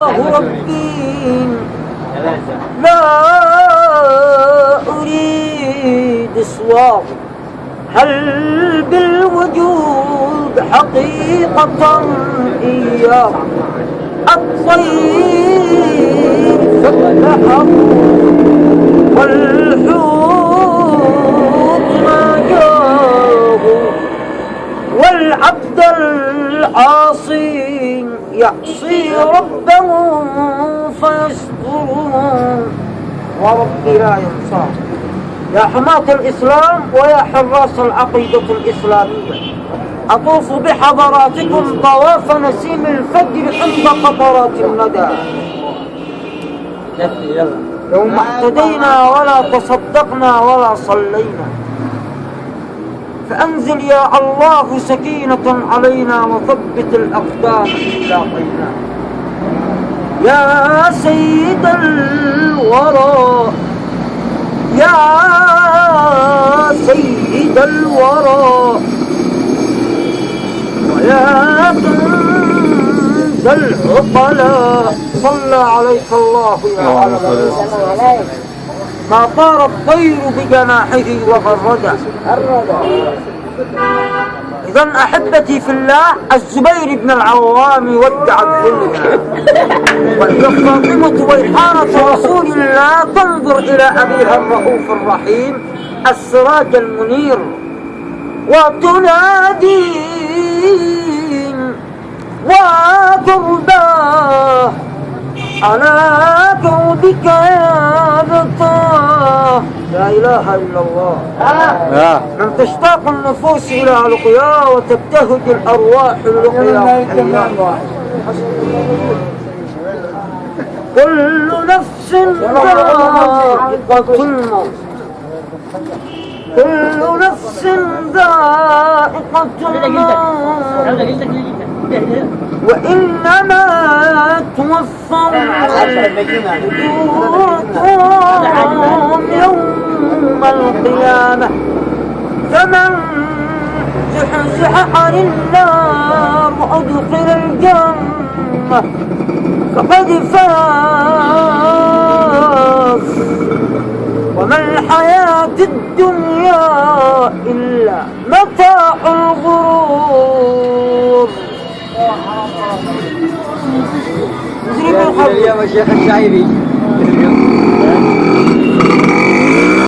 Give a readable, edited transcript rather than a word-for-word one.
ربي لا أريد صواب، هل بالوجود حقيقة إياه الطير فتحه والحوت ما جاه، والعبد العاصي يعصي ربه فيستره وربي لا ينصاه. يا حماة الإسلام ويا حراس العقيدة الإسلامية، أطوف بحضراتكم طواف نسيم الفجر عند قطرات الندى. لو ما اهتدينا ولا تصدقنا ولا صلينا، فأنزل يا الله سكينة علينا وثبت الأقدام إن لاقينا. يا سيد الورى يا سيد الورى ويا كنز العقلاء، صلى عليك الله يا علم. ما طار الطير بجناحه وغرد. إذن أحبتي في الله، الزبير بن العوام ودع الدنيا، وإذا فاطمة ويحانة رسول الله تنظر إلى أبيها الرؤوف الرحيم السراج المنير وتنادي وترضاه على كونك يا بطاه. لا إله إلا الله. من تشتاق النفوس إلى لقياه وتبتهج الأرواح للقياه. كل نفس ذائقة الموت، كل نفس ذائقة الموت، وإنما توفون أجوركم يوم القيامة، فمن زحزح عن النار وأدخل الجنة فقد فاز، وما الحياة الدنيا إلا متاع الغرور. يا شيخ الشعيبي